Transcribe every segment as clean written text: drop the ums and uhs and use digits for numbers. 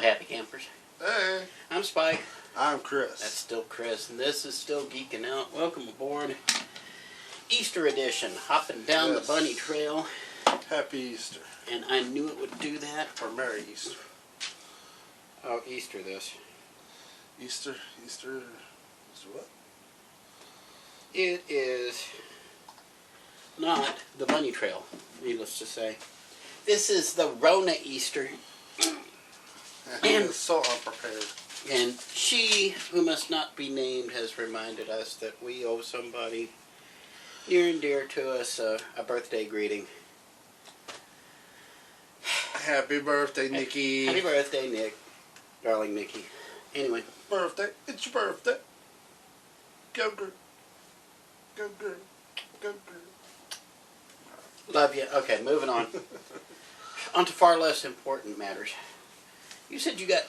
happy campers. Hey. I'm Spike. I'm Chris. That's still Chris, and this is still Geeking Out. Welcome aboard. Easter edition, hopping down the bunny trail. Happy Easter. And I knew it would do that. Or Merry Easter. Oh, Easter this. Easter what? It is not the bunny trail, needless to say. This is the Rona Easter. And is so unprepared. And she, who must not be named, has reminded us that we owe somebody near and dear to us a birthday greeting. Happy birthday, Nikki. Happy birthday, Nick. Darling Nikki. Anyway. Birthday. It's your birthday. Go girl. Go girl. Go girl. Love you. Okay, moving on. On to far less important matters. You said you got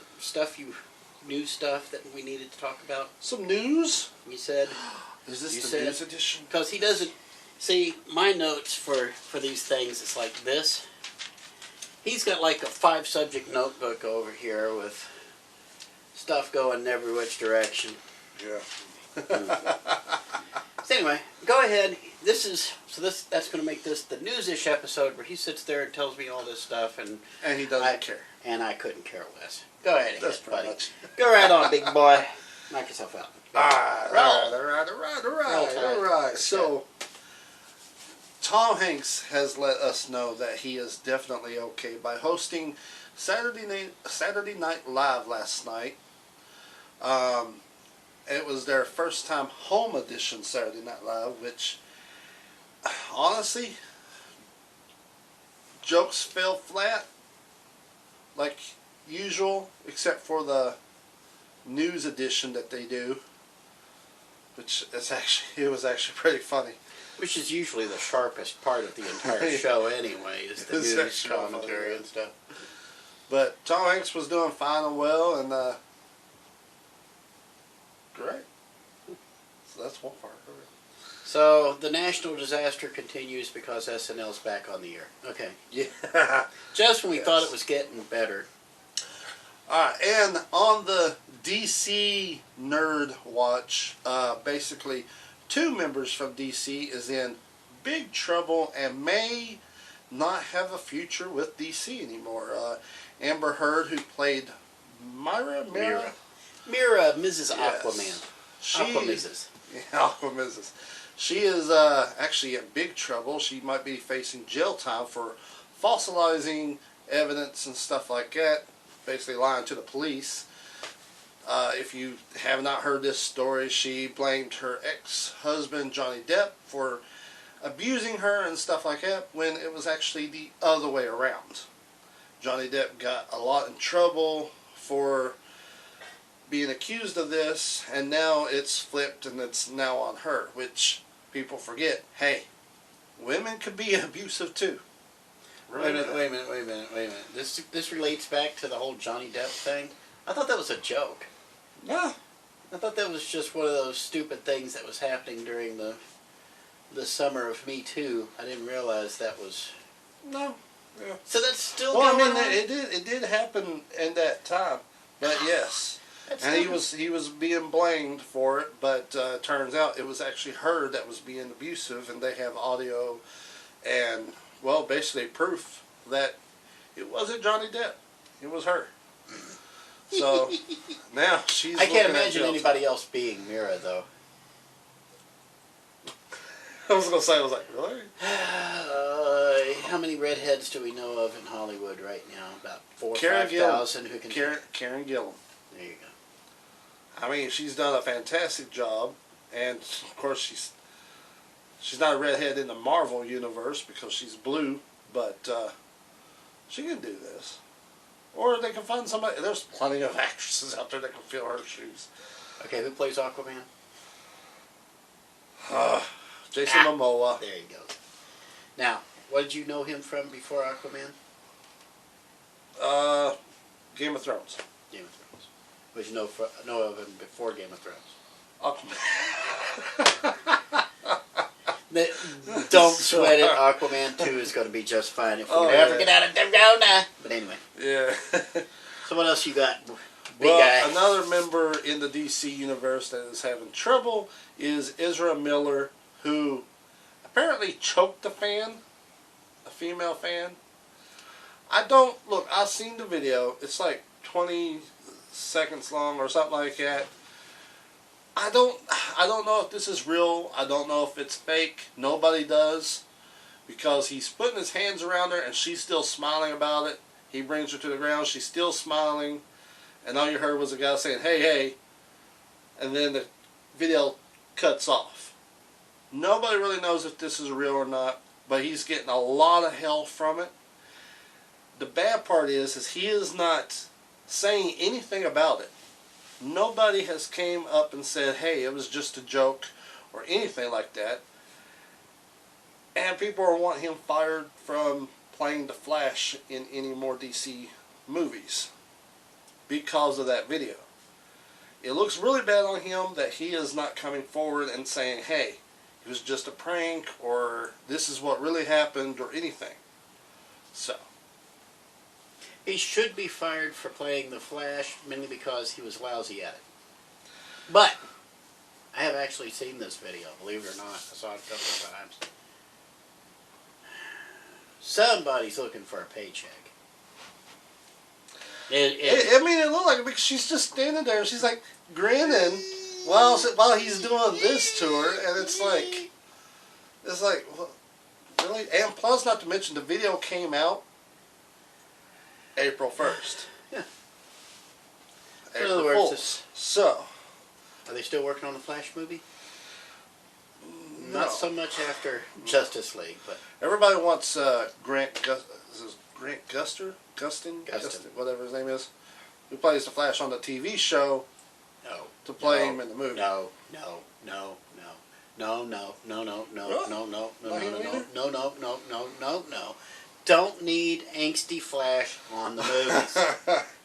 new stuff that we needed to talk about? Some news? You said. Is this the news edition? Because he doesn't. See, my notes for these things, it's like this. He's got like a 5-subject notebook over here with stuff going every which direction. Yeah. So anyway, go ahead. That's going to make this the Newsish episode where he sits there and tells me all this stuff, and he doesn't care. And I couldn't care less. Go ahead, buddy. Much. Go right on, big boy. Knock yourself out. All right. So, Tom Hanks has let us know that he is definitely okay by hosting Saturday Night Live last night. It was their first time home edition Saturday Night Live, which, honestly, jokes fell flat, like usual, except for the news edition that they do, which it was actually pretty funny. Which is usually the sharpest part of the entire show anyway, is the news commentary and stuff. But Tom Hanks was doing fine and well, and great. So that's one part. So the national disaster continues because SNL's back on the air. Okay. Yeah. Just when we thought it was getting better. Alright, and on the DC Nerd Watch, basically 2 members from DC is in big trouble and may not have a future with DC anymore. Amber Heard, who played Mira, Mrs. Aquaman. Aquamrs. Yeah, Aquamrs. She is actually in big trouble. She might be facing jail time for fossilizing evidence and stuff like that. Basically lying to the police. If you have not heard this story, she blamed her ex-husband Johnny Depp for abusing her and stuff like that, when it was actually the other way around. Johnny Depp got a lot in trouble for being accused of this, and now it's flipped and it's now on her, which people forget. Hey, women could be abusive too. Wait a minute. This relates back to the whole Johnny Depp thing. I thought that was a joke. Yeah. I thought that was just one of those stupid things that was happening during the summer of Me Too. I didn't realize that was... No. Yeah. So that's still going on? It did happen in that time. But yes. And he was being blamed for it, but turns out it was actually her that was being abusive, and they have audio and, well, basically proof that it wasn't Johnny Depp. It was her. So now she's I can't imagine anybody else being Mira, though. I was going to say, I was like, really? How many redheads do we know of in Hollywood right now? About 4,000 or 5,000 who can... Karen Gillan. There you go. I mean, she's done a fantastic job, and of course she's not a redhead in the Marvel universe because she's blue, but she can do this. Or they can find somebody. There's plenty of actresses out there that can fill her shoes. Okay, who plays Aquaman? Jason Momoa. There you go. Now, what did you know him from before Aquaman? Game of Thrones. Game of Thrones. What did you know of him before Game of Thrones? Aquaman. Don't sweat it. Aquaman 2 is going to be just fine if we ever get out of Corona. But anyway. Yeah. So what else you got, big Well, guy? another member in the DC universe that is having trouble is Ezra Miller, who apparently choked a female fan. I've seen the video. It's like 20 seconds long or something like that. I don't know if this is real. I don't know if it's fake. Nobody does, because he's putting his hands around her and she's still smiling about it. He brings her to the ground. She's still smiling, and all you heard was a guy saying, "Hey, hey," and then the video cuts off. Nobody really knows if this is real or not, but he's getting a lot of hell from it. The bad part is he is not saying anything about it. Nobody has came up and said, "Hey, it was just a joke," or anything like that. And people are wanting him fired from playing the Flash in any more DC movies because of that video. It looks really bad on him that he is not coming forward and saying, "Hey, it was just a prank," or "This is what really happened," or anything. So He should be fired for playing the Flash, mainly because he was lousy at it. But I have actually seen this video, believe it or not. I saw it a couple of times. Somebody's looking for a paycheck. it looked like it because she's just standing there and she's like grinning while he's doing this to her, and it's like, well, really? And plus, not to mention, the video came out April 1st. Yeah. April In other words, Fools. So, are they still working on the Flash movie? no. Not so much after Justice League, but Everybody wants Grant Gustin, whatever his name is, who plays the Flash on the TV show, to play him in the movie. No. Don't need angsty Flash on the movies.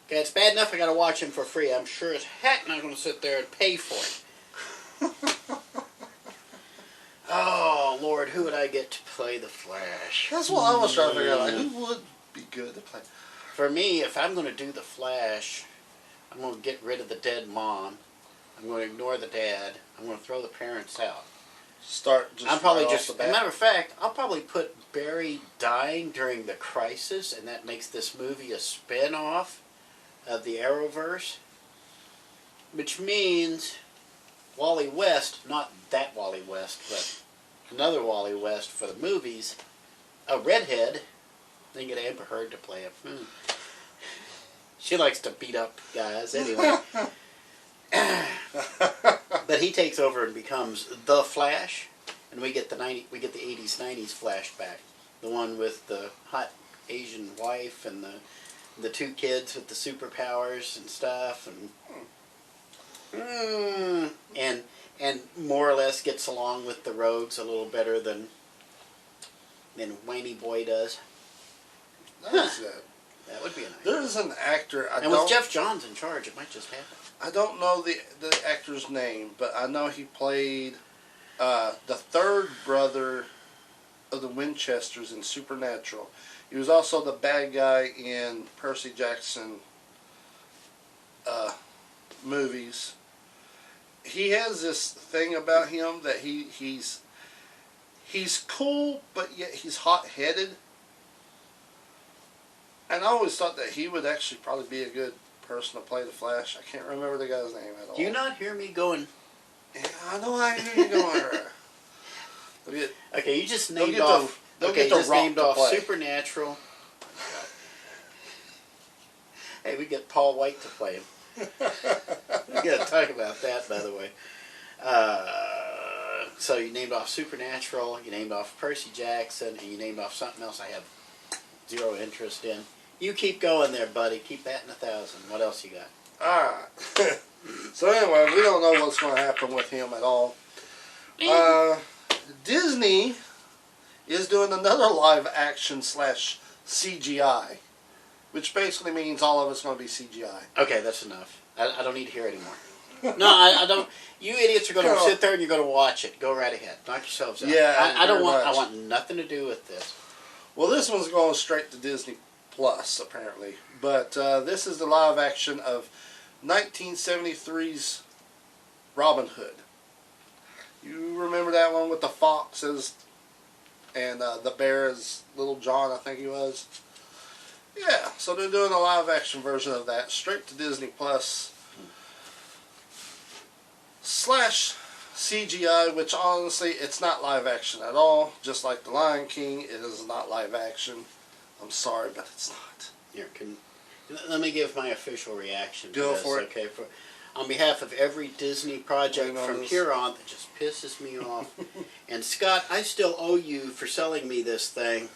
Okay, it's bad enough I gotta watch him for free. I'm sure as heck not gonna sit there and pay for it. Oh, Lord, who would I get to play the Flash? That's what I was trying to figure out. Like, who would be good to play? For me, if I'm going to do the Flash, I'm going to get rid of the dead mom. I'm going to ignore the dad. I'm going to throw the parents out. I'm probably as a matter of fact, I'll probably put Barry dying during the crisis, and that makes this movie a spin-off of the Arrowverse, which means Wally West, not that Wally West, but another Wally West for the movies, a redhead, then get Amber Heard to play him. She likes to beat up guys anyway. But he takes over and becomes the Flash, and we get the 80s, 90s flashback, the one with the hot Asian wife and the two kids with the superpowers and stuff, and more or less gets along with the rogues a little better than Whiny Boy does. That's it. That would be a nice. There's an actor. With Jeff Johns in charge, it might just happen. I don't know the actor's name, but I know he played the third brother of the Winchesters in Supernatural. He was also the bad guy in Percy Jackson movies. He has this thing about him that he's cool, but yet he's hot-headed. And I always thought that he would actually probably be a good person to play the Flash. I can't remember the guy's name at all. Do you not hear me going? Yeah, I know I hear you going. Okay, you just named off. Okay, just named off Supernatural. Hey, we get Paul White to play him. We got to talk about that, by the way. So you named off Supernatural, you named off Percy Jackson, and you named off something else I have zero interest in. You keep going there, buddy. Keep batting 1,000. What else you got? Alright. So anyway, we don't know what's going to happen with him at all. Disney is doing another live action / CGI, which basically means all of it's going to be CGI. Okay, that's enough. I don't need to hear anymore. No, I don't. You idiots are going to sit there and you're going to watch it. Go right ahead. Knock yourselves out. Yeah, I don't want. I want nothing to do with this. Well, this one's going straight to Disney Plus, apparently. But this is the live action of 1973's Robin Hood. You remember that one with the foxes and the bear is Little John, I think he was. Yeah, so they're doing a live action version of that straight to Disney Plus / CGI, which honestly it's not live action at all. Just like The Lion King, it is not live action. I'm sorry, but it's not. Here, let me give my official reaction to Go this. for it. Okay, on behalf of every Disney project Bring on from this. here on that just pisses me off. And Scott, I still owe you for selling me this thing.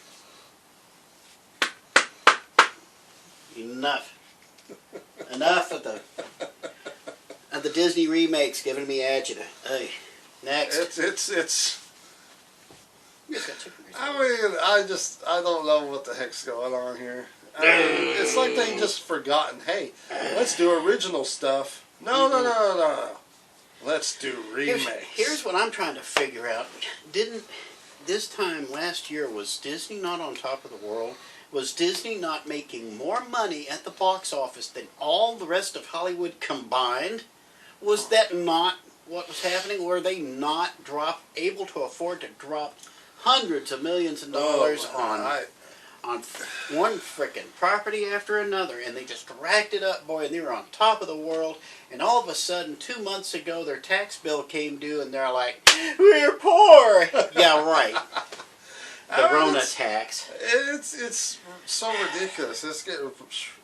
Enough. Enough of the Disney remakes giving me agita. Hey, next. It's. You guys got chicken grease. I mean, I don't know what the heck's going on here. I mean, it's like they just forgotten. Hey, let's do original stuff. No. Let's do remakes. Here's what I'm trying to figure out. Didn't this time last year, was Disney not on top of the world? Was Disney not making more money at the box office than all the rest of Hollywood combined? Was that not what was happening? Were they not able to afford to drop hundreds of millions of dollars on one frickin' property after another, and they just racked it up, boy, and they were on top of the world, and all of a sudden, 2 months ago, their tax bill came due, and they're like, we're poor! Yeah, right. The Rona tax. It's so ridiculous.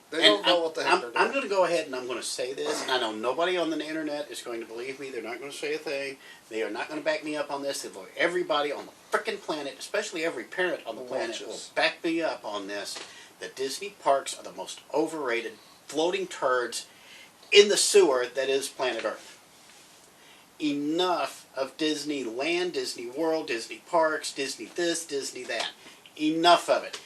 They don't know what the heck they're doing. I'm going to go ahead and I'm going to say this, and I know nobody on the internet is going to believe me. They're not going to say a thing. They are not going to back me up on this. Everybody on the frickin' planet, especially every parent on the planet, will back me up on this. The Disney parks are the most overrated floating turds in the sewer that is planet Earth. Enough of Disneyland, Disney World, Disney Parks, Disney this, Disney that. Enough of it.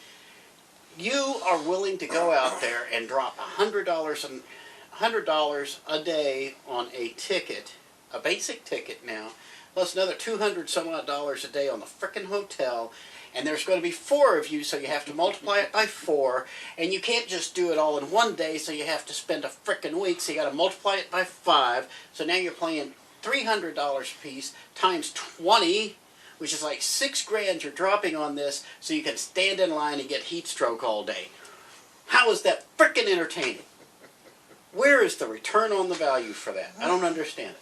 You are willing to go out there and drop $100 a day on a ticket, a basic ticket now, plus another $200 some odd a day on the frickin' hotel, and there's going to be 4 of you, so you have to multiply it by 4, and you can't just do it all in one day, so you have to spend a frickin' week, so you got to multiply it by 5, so now you're paying $300 a piece times 20, which is like $6,000 you're dropping on this so you can stand in line and get heat stroke all day. How is that frickin' entertaining? Where is the return on the value for that? I don't understand it.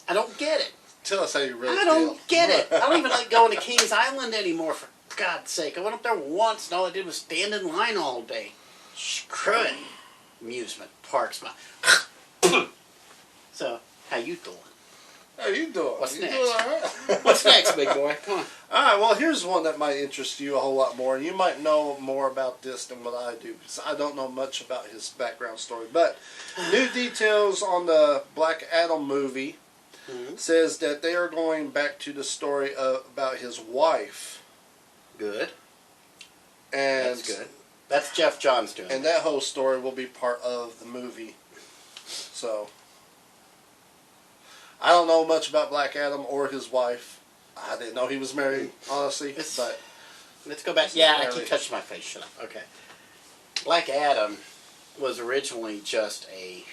I don't get it. Tell us how you really feel. I don't get it. I don't even like going to Kings Island anymore, for God's sake. I went up there once and all I did was stand in line all day. Screw it. Amusement parks. So, how you doing? How you doing? What's next? Doing all right? What's next, big boy? Come on. Alright, well, here's one that might interest you a whole lot more. You might know more about this than what I do, because I don't know much about his background story. But new details on the Black Adam movie says that they are going back to the story about his wife. Good. And that's good. That's Jeff Johns doing. And that whole story will be part of the movie. So, I don't know much about Black Adam or his wife. I didn't know he was married, honestly. But let's go back. Yeah, I keep touching my face. Shut up. Okay. Black Adam was originally just a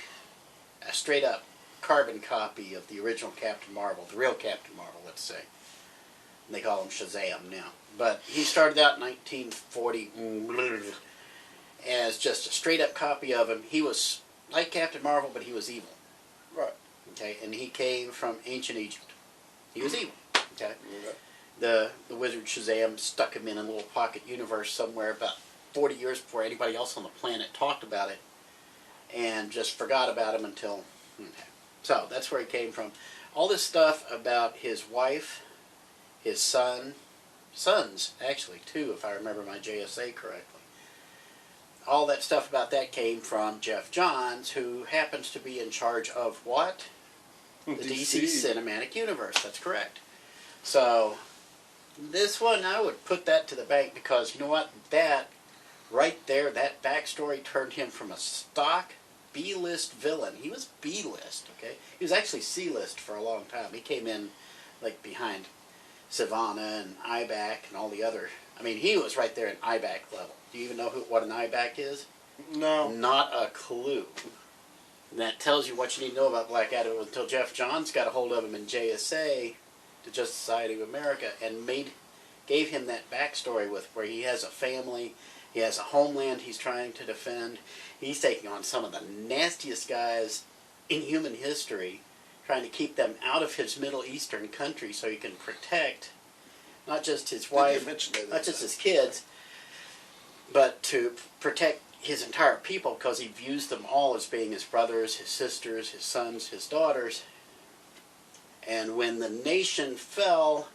straight up carbon copy of the original Captain Marvel, the real Captain Marvel, let's say. And they call him Shazam now. But he started out in 1940 as just a straight up copy of him. He was like Captain Marvel, but he was evil. Right. Okay, and he came from ancient Egypt. He was evil. Okay. The wizard Shazam stuck him in a little pocket universe somewhere about 40 years before anybody else on the planet talked about it, and just forgot about him until. Okay. So that's where he came from. All this stuff about his wife, his sons actually too, if I remember my JSA correctly. All that stuff about that came from Jeff Johns, who happens to be in charge of what? The DC Cinematic Universe. That's correct. So, this one, I would put that to the bank because, you know what? That, right there, that backstory turned him from a stock B-list villain. He was B-list, okay? He was actually C-list for a long time. He came in, like, behind Sivana and Ibac and all the other I mean, he was right there in IBAC level. Do you even know what an IBAC is? No. Not a clue. And that tells you what you need to know about Black Adam until Jeff Johns got a hold of him in JSA, the Justice Society of America, and gave him that backstory with where he has a family, he has a homeland he's trying to defend. He's taking on some of the nastiest guys in human history, trying to keep them out of his Middle Eastern country so he can protect not just his wife, not just his kids, but to protect his entire people, because he views them all as being his brothers, his sisters, his sons, his daughters. And when the nation fell,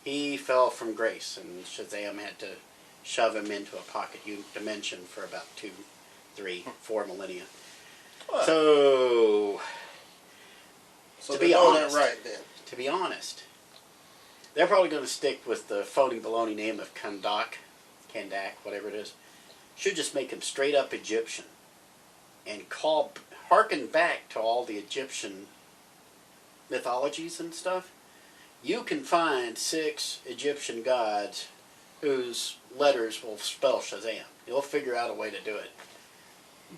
he fell from grace, and Shazam had to shove him into a pocket dimension for about 2, 3, 4 millennia. What? So to be honest, right then. To be honest, they're probably going to stick with the phony baloney name of Kandak, whatever it is. Should just make him straight up Egyptian and harken back to all the Egyptian mythologies and stuff. You can find 6 Egyptian gods whose letters will spell Shazam. You'll figure out a way to do it.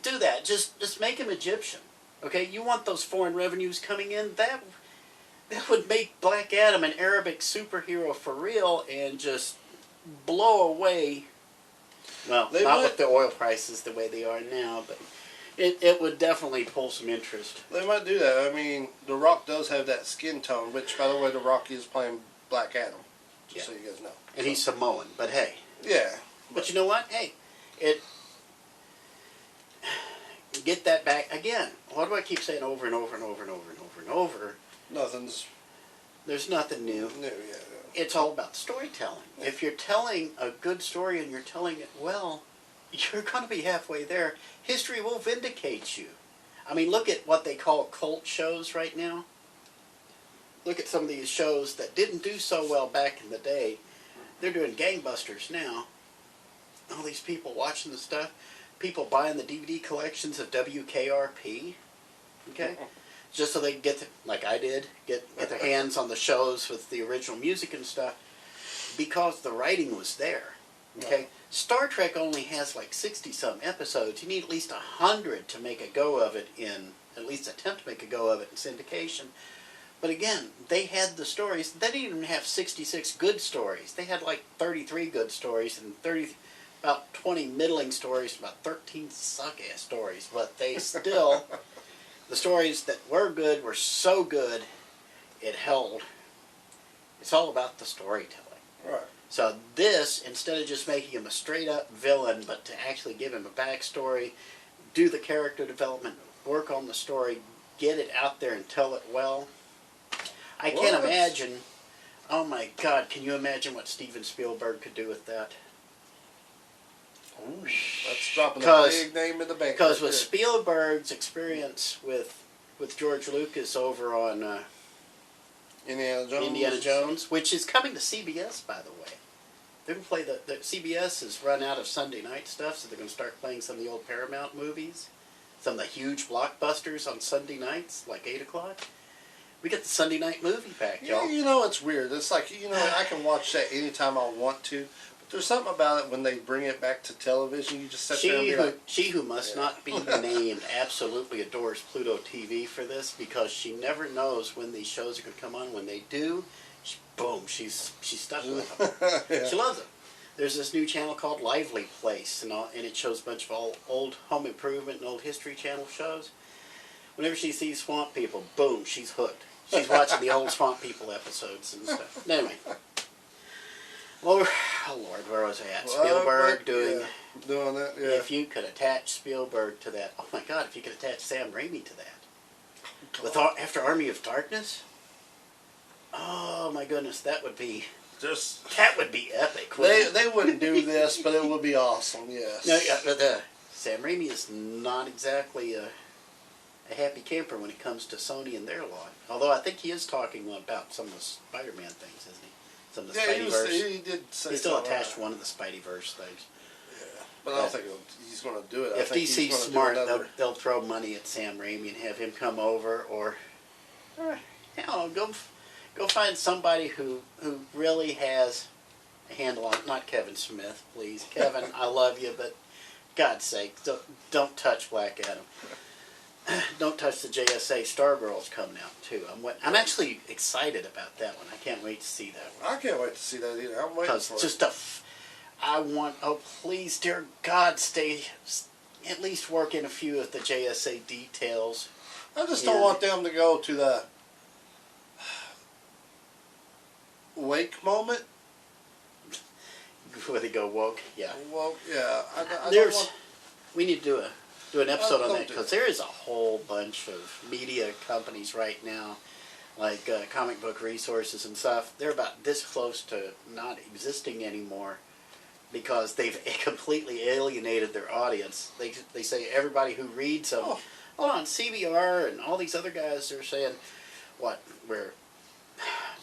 Do that. Just make him Egyptian. Okay? You want those foreign revenues coming in? That would make Black Adam an Arabic superhero for real and just blow away. Well, not with the oil prices the way they are now, but it would definitely pull some interest. They might do that. I mean, The Rock does have that skin tone, which, by the way, The Rock is playing Black Adam, just so you guys know. And he's Samoan, but hey. Yeah. But you know what? Hey, get that back again. What do I keep saying over and over and over and over and over and over? There's nothing new. Yeah. It's all about storytelling. Yeah. If you're telling a good story and you're telling it well, you're going to be halfway there. History will vindicate you. I mean, look at what they call cult shows right now. Look at some of these shows that didn't do so well back in the day. They're doing gangbusters now. All these people watching the stuff. People buying the DVD collections of WKRP. Okay? Just so they can get, like I did, get their hands on the shows with the original music and stuff, because the writing was there. Okay, Star Trek only has like 60-some episodes. You need at least 100 to make a go of it at least attempt to make a go of it in syndication. But again, they had the stories. They didn't even have 66 good stories. They had like 33 good stories and about 20 middling stories, about 13 suck-ass stories. But they still... The stories that were good were so good, it held. It's all about the storytelling. Right. So this, instead of just making him a straight-up villain, but to actually give him a backstory, do the character development, work on the story, get it out there and tell it well. I can't imagine... Oh my God, can you imagine what Steven Spielberg could do with that? Ooh, that's dropping a big name in the bank. Because with Spielberg's experience with George Lucas over on Indiana Jones, which is coming to CBS, by the way. They're going to play the CBS has run out of Sunday night stuff, so they're going to start playing some of the old Paramount movies, some of the huge blockbusters on Sunday nights, like 8 o'clock. We get the Sunday night movie back, y'all. Yeah, you know, it's weird. It's like, I can watch that anytime I want to. There's something about it when they bring it back to television. You just sit there and be like... She who must not be named absolutely adores Pluto TV for this, because she never knows when these shows are going to come on. When they do, boom, she's stuck with them. Yeah. She loves them. There's this new channel called Lively Place, and it shows a bunch of old home improvement and old History Channel shows. Whenever she sees Swamp People, boom, she's hooked. She's watching the old Swamp People episodes and stuff. Anyway. Well, oh Lord, where was I at? Spielberg doing that, yeah. If you could attach Spielberg to that, oh my God, if you could attach Sam Raimi to that. After Army of Darkness? Oh my goodness, that would be epic. They wouldn't do this, but it would be awesome, yes. No, yeah, but Sam Raimi is not exactly a happy camper when it comes to Sony and their lot. Although I think he is talking about some of the Spider-Man things, isn't he? Some of the Spideyverse. He did say he still attached one of the Spideyverse things. Yeah, but I don't think he's going to do it. If DC's smart, they'll throw money at Sam Raimi and have him come over, or go find somebody who really has handle on it. Not Kevin Smith, please. Kevin, I love you, but God's sake, don't touch Black Adam. Don't touch the JSA. Stargirl's coming out too. I'm actually excited about that one. I can't wait to see that one. I can't wait to see that either. I'm waiting for it. Just I want. Oh please, dear God, stay. At least work in a few of the JSA details. I just don't want them to go to the wake moment. Where they go woke, yeah. Well, yeah. I don't want... We need to do an episode on that because there is a whole bunch of media companies right now, like comic book resources and stuff. They're about this close to not existing anymore because they've completely alienated their audience. They say everybody who reads them, hold on, CBR and all these other guys, they're saying, what, we're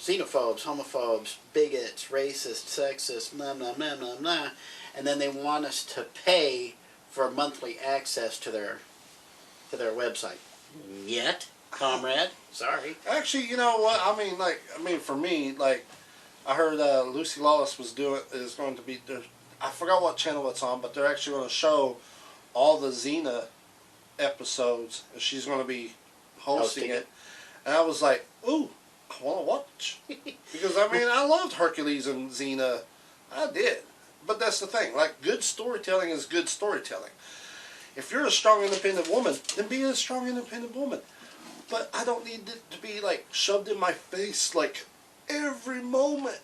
xenophobes, homophobes, bigots, racists, sexist, blah, blah, blah, blah, blah. And then they want us to pay for monthly access to their website. Yet, comrade, sorry. Actually, you know what? I mean, for me, like, I heard Lucy Lawless is going to be, I forgot what channel it's on, but they're actually going to show all the Xena episodes, and she's going to be hosting it. And I was like, ooh, I want to watch. Because, I mean, I loved Hercules and Xena. I did. But that's the thing. Like, good storytelling is good storytelling. If you're a strong, independent woman, then be a strong, independent woman. But I don't need it to be, like, shoved in my face, like, every moment.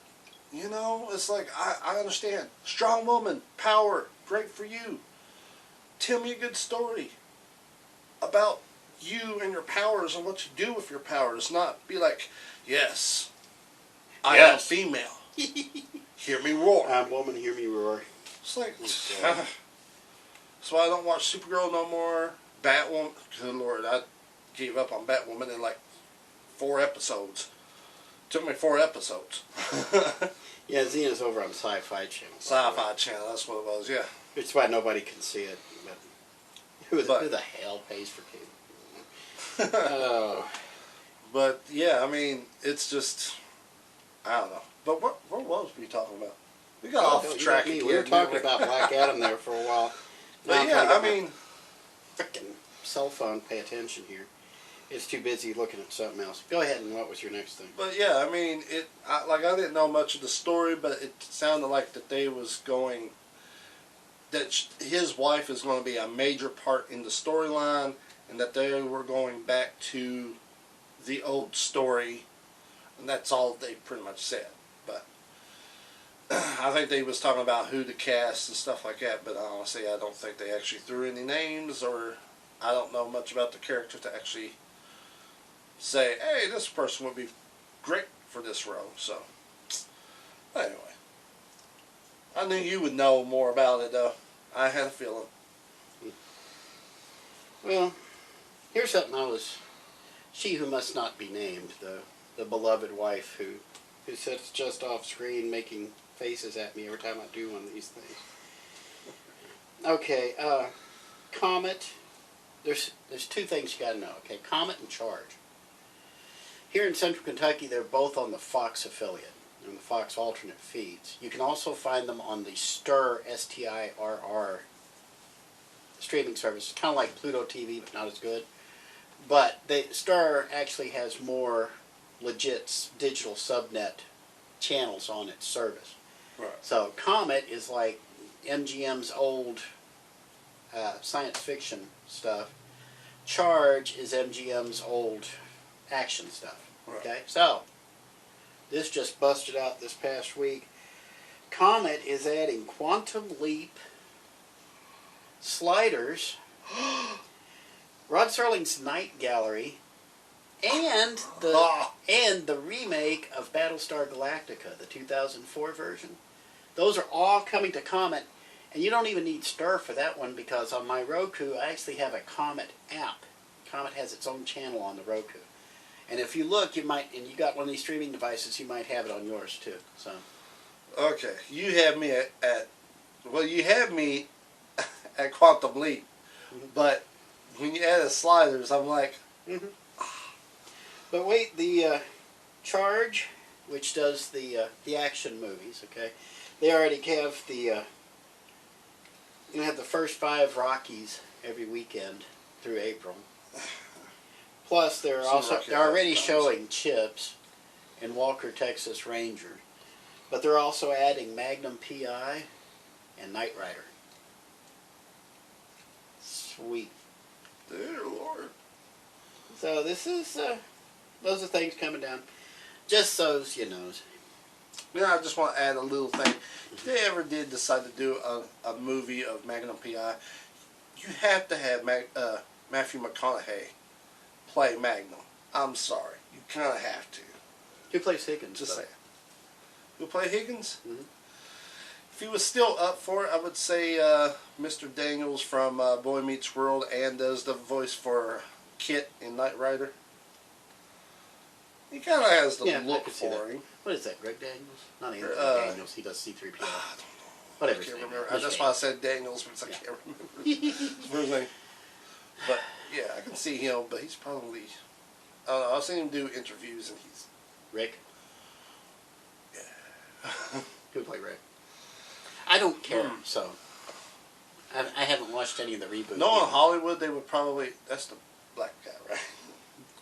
You know? It's like, I understand. Strong woman, power, great for you. Tell me a good story about you and your powers and what you do with your powers. Not be like, yes, I am female. Hear me roar. I'm woman, hear me roar. It's like, that's why I don't watch Supergirl no more. Batwoman, good Lord, I gave up on Batwoman in like 4 episodes. Took me 4 episodes. Yeah, Xena's over on Sci-Fi Channel. Sci-Fi Channel, that's what it was, yeah. It's why nobody can see it. But who the hell pays for cable? Oh. But, yeah, I mean, it's just, I don't know. But what was we talking about? We got off track again. We were talking about Black Adam there for a while. But yeah, I mean, frickin' cell phone, pay attention here. It's too busy looking at something else. Go ahead, and what was your next thing? But yeah, I mean, I didn't know much of the story, but it sounded like that they was going, that his wife is going to be a major part in the storyline, and that they were going back to the old story, and that's all they pretty much said. But I think they was talking about who to cast and stuff like that, but honestly, I don't think they actually threw any names, or I don't know much about the character to actually say, hey, this person would be great for this role. So, anyway. I knew you would know more about it, though. I had a feeling. Well, here's something she who must not be named, the beloved wife who sits just off screen making faces at me every time I do one of these things. Okay, Comet. There's 2 things you gotta know, okay? Comet and Charge. Here in Central Kentucky, they're both on the Fox affiliate, on the Fox alternate feeds. You can also find them on the STIRR, STIRR, streaming service. It's kind of like Pluto TV, but not as good. But STIRR actually has more legit digital subnet channels on its service. Right. So Comet is like MGM's old science fiction stuff. Charge is MGM's old action stuff. Right. Okay, so this just busted out this past week. Comet is adding Quantum Leap, Sliders, Rod Serling's Night Gallery, and the remake of Battlestar Galactica, the 2004 version. Those are all coming to Comet, and you don't even need STIRR for that one because on my Roku I actually have a Comet app. Comet has its own channel on the Roku. And if you look, you might, and you got one of these streaming devices, you might have it on yours too. So, okay, you have me you have me at Quantum Leap, but when you add the Sliders, I'm like, But wait, the Charge, which does the action movies, okay, They already have the first 5 Rockies every weekend through April. Plus, they're already showing Chips and Walker Texas Ranger, but they're also adding Magnum PI and Knight Rider. Sweet. Dear Lord. So this is those are things coming down. Just so you know. Yeah, I just want to add a little thing. If they ever did decide to do a movie of Magnum P.I., you have to have Matthew McConaughey play Magnum. I'm sorry. You kind of have to. Who plays Higgins? Just saying. Who play Higgins? Mm-hmm. If he was still up for it, I would say Mr. Daniels from Boy Meets World and does the voice for Kit in Knight Rider. He kind of has the look for him. What is that, Greg Daniels? Not Anthony Daniels. He does C-3PO. I don't know. Whatever. I can't remember. That's why I said Daniels, because I can't remember his first name. But yeah, I can see him, but he's probably. I don't know. I've seen him do interviews, and he's Rick. Yeah. Who would play Rick? I don't care. So I haven't watched any of the reboots. No, in Hollywood they would probably. That's the black guy, right?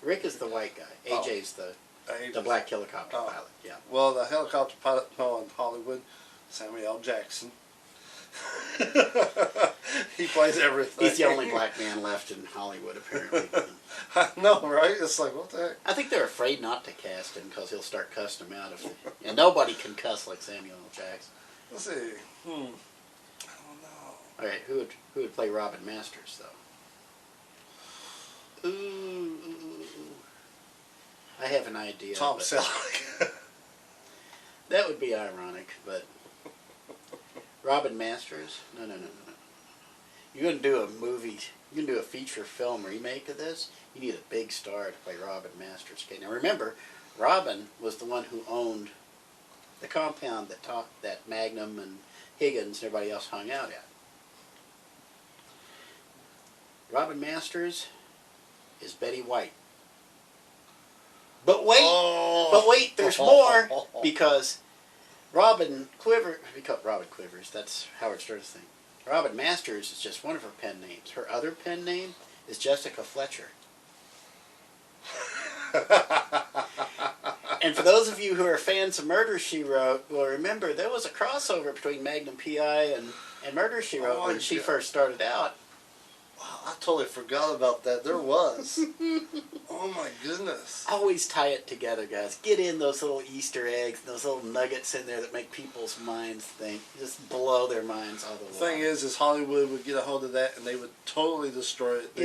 Rick is the white guy. AJ's the black helicopter pilot. Yeah. Well, the helicopter pilot in Hollywood, Samuel L. Jackson. He plays everything. He's the only black man left in Hollywood, apparently. I know, right? It's like, what the heck? I think they're afraid not to cast him because he'll start cussing them out. And nobody can cuss like Samuel L. Jackson. Let's see. I don't know. All right, who would play Robin Masters, though? Ooh. I have an idea. Tom Selleck. That would be ironic, but Robin Masters? No. You're going to do a movie, you're going to do a feature film remake of this, you need a big star to play Robin Masters. Okay, now remember, Robin was the one who owned the compound that Magnum and Higgins and everybody else hung out at. Robin Masters is Betty White. But wait, there's more, because Robin Quivers, that's Howard Stern's thing. Robin Masters is just one of her pen names. Her other pen name is Jessica Fletcher. And for those of you who are fans of Murder, She Wrote, will remember there was a crossover between Magnum P.I. and Murder, She Wrote when she first started out. Wow, I totally forgot about that. There was. Oh my goodness. Always tie it together, guys. Get in those little Easter eggs, those little nuggets in there that make people's minds think. Just blow their minds all the way. The thing is Hollywood would get a hold of that and they would totally destroy it.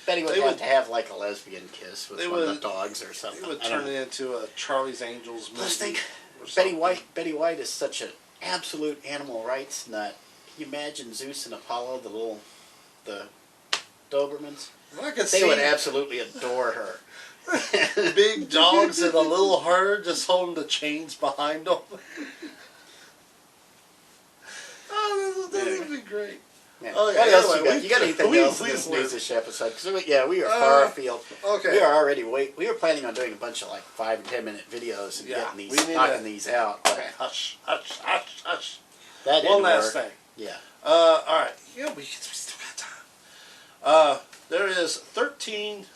Betty would have to have like a lesbian kiss with one of the dogs or something. They would turn it into a Charlie's Angels movie. Let's think. Betty White is such an absolute animal rights nut. Can you imagine Zeus and Apollo, the Dobermans? They would absolutely adore her. Big dogs in a little herd just holding the chains behind them. Oh, this would be great. Yeah. What else you got? You got anything else in this Newsish episode? Because we are far afield. Okay. We are already we were planning on doing a bunch of like 5 and 10 minute videos and knocking these out. Okay, hush. That one last thing. Yeah. All right. Yeah, we still got time. There is 13.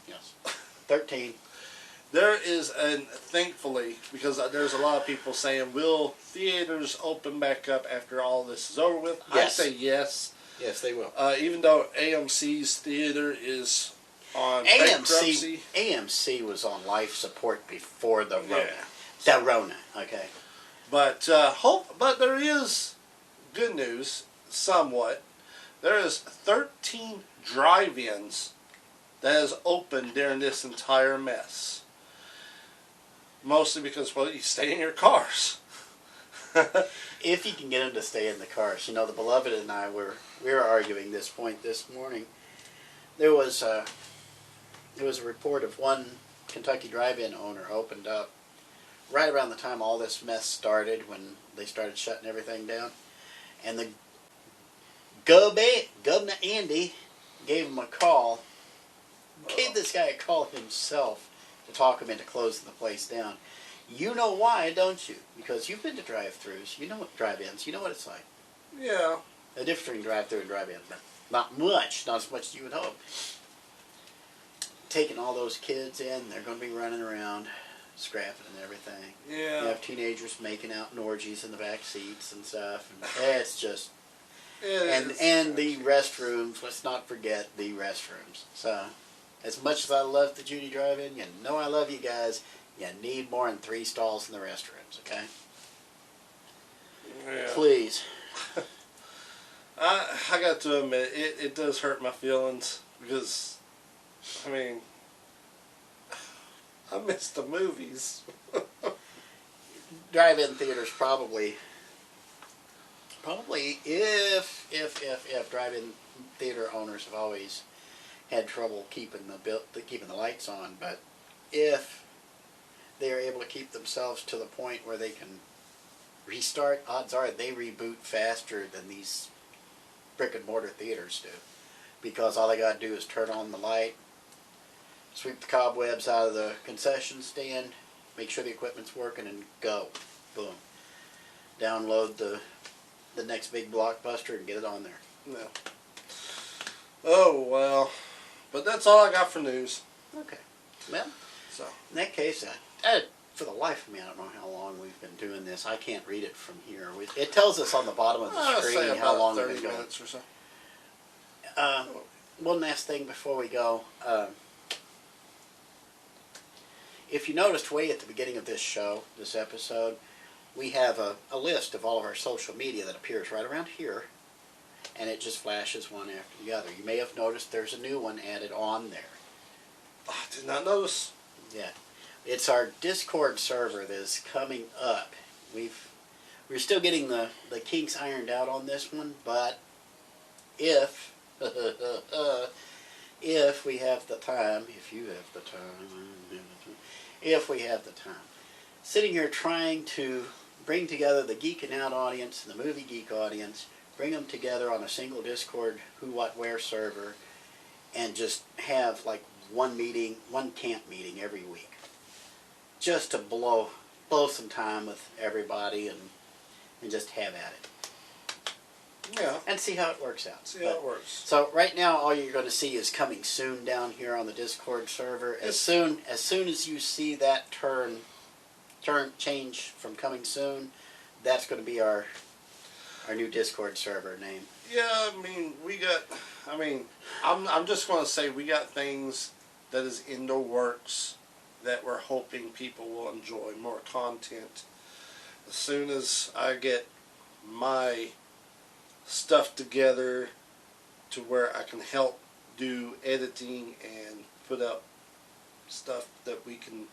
Yes. 13. There is, and thankfully, because there's a lot of people saying, will theaters open back up after all this is over with? Yes. I say yes. Yes, they will. Even though AMC's theater is on bankruptcy. AMC was on life support before the Rona. Yeah. The Rona, okay. But but there is good news, somewhat. There is 13 drive-ins that has opened during this entire mess. Mostly because, well, you stay in your cars. If you can get them to stay in the cars. You know, the beloved and I we were arguing this point this morning. There was a report of one Kentucky drive-in owner opened up right around the time all this mess started, when they started shutting everything down. And the Governor Andy gave him a call. Gave this guy a call himself to talk him into closing the place down. You know why, don't you? Because you've been to drive-thrus. You know what drive-ins. You know what it's like. Yeah. The difference between drive-thru and drive-in, but not much. Not as much as you would hope. Taking all those kids in, they're going to be running around, scrapping and everything. Yeah. You have teenagers making out in orgies in the back seats and stuff. And it's just... And the restrooms, let's not forget the restrooms. So, as much as I love the Judy Drive-In, you know I love you guys. You need more than 3 stalls in the restrooms, okay? Yeah. Please. I got to admit, it does hurt my feelings because, I mean, I miss the movies. Drive-in theaters probably if drive-in theater owners have always had trouble keeping the lights on, but if they are able to keep themselves to the point where they can restart, odds are they reboot faster than these brick and mortar theaters do, because all they got to do is turn on the light, sweep the cobwebs out of the concession stand, make sure the equipment's working, and go. Boom. Download the next big blockbuster and get it on there. No. Oh, well. But that's all I got for news. Okay. Well, so in that case, for the life of me, I don't know how long we've been doing this. I can't read it from here. It tells us on the bottom of the screen how long we've been going. 30 minutes or so. One last thing before we go. If you noticed way at the beginning of this show, this episode, we have a list of all of our social media that appears right around here, and it just flashes one after the other. You may have noticed there's a new one added on there. I did not notice. Yeah. It's our Discord server that is coming up. We're still getting the kinks ironed out on this one, but if we have the time, if you have the time, if we have the time, sitting here trying to bring together the Geekin Out audience and the Movie Geek audience, bring them together on a single Discord Who What Where server, and just have like one camp meeting every week, just to blow some time with everybody and just have at it. Yeah. And see how it works out. See how it works. So right now, all you're going to see is coming soon down here on the Discord server. As soon as you see that change from coming soon, that's going to be our new Discord server name. Yeah, I'm just going to say we got things that is in the works that we're hoping people will enjoy, more content. As soon as I get my stuff together to where I can help do editing and put up stuff that we can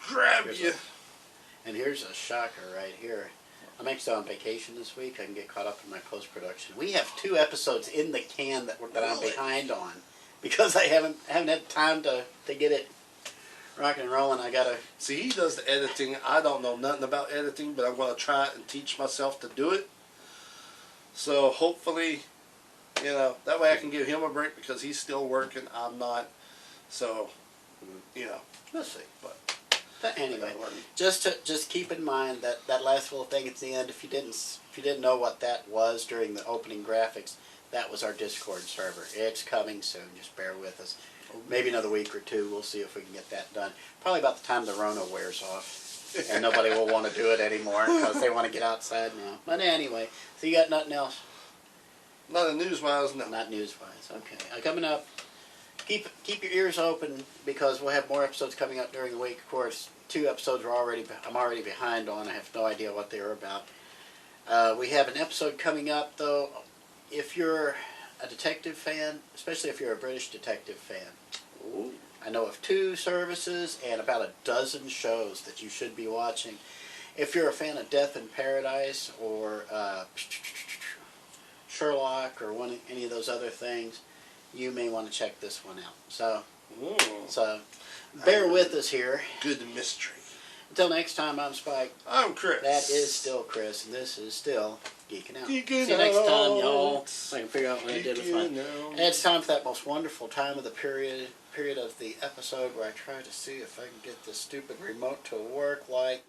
grab you. And here's a shocker right here. I'm actually on vacation this week. I can get caught up in my post-production. We have 2 episodes in the can that I'm behind on because I haven't had time to get it rocking and rolling. I gotta see. He does the editing. I don't know nothing about editing, but I'm going to try and teach myself to do it. So hopefully, that way I can give him a break because he's still working. I'm not. So, we'll see. But anyway, just keep in mind that last little thing at the end. If you didn't know what that was during the opening graphics, that was our Discord server. It's coming soon. Just bear with us. Maybe another week or 2. We'll see if we can get that done. Probably about the time the Rona wears off, and nobody will want to do it anymore because they want to get outside now. But anyway, so you got nothing else? Not news-wise, no. Not news-wise. Okay. Coming up. Keep your ears open because we'll have more episodes coming up during the week. Of course, 2 episodes I'm already behind on. I have no idea what they are about. We have an episode coming up, though. If you're a detective fan, especially if you're a British detective fan, ooh, I know of 2 services and about a dozen shows that you should be watching. If you're a fan of Death in Paradise or Sherlock or any of those other things, you may want to check this one out. So bear with us here. Good mystery. Until next time, I'm Spike. I'm Chris. That is still Chris, and this is still Geeking Out. Geeking See you next time, out. y'all. I can figure out what I did with mine. Geeking out. And it's time for that most wonderful time of the period of the episode where I try to see if I can get this stupid remote to work like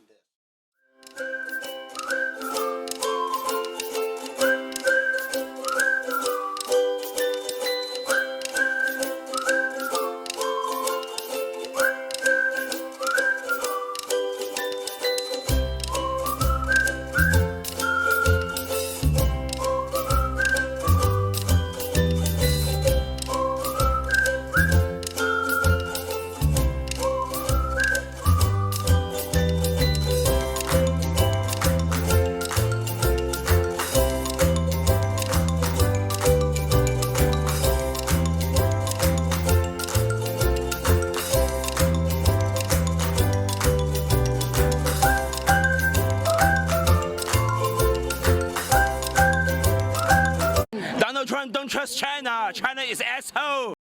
this. Donald Trump don't trust China. China is asshole.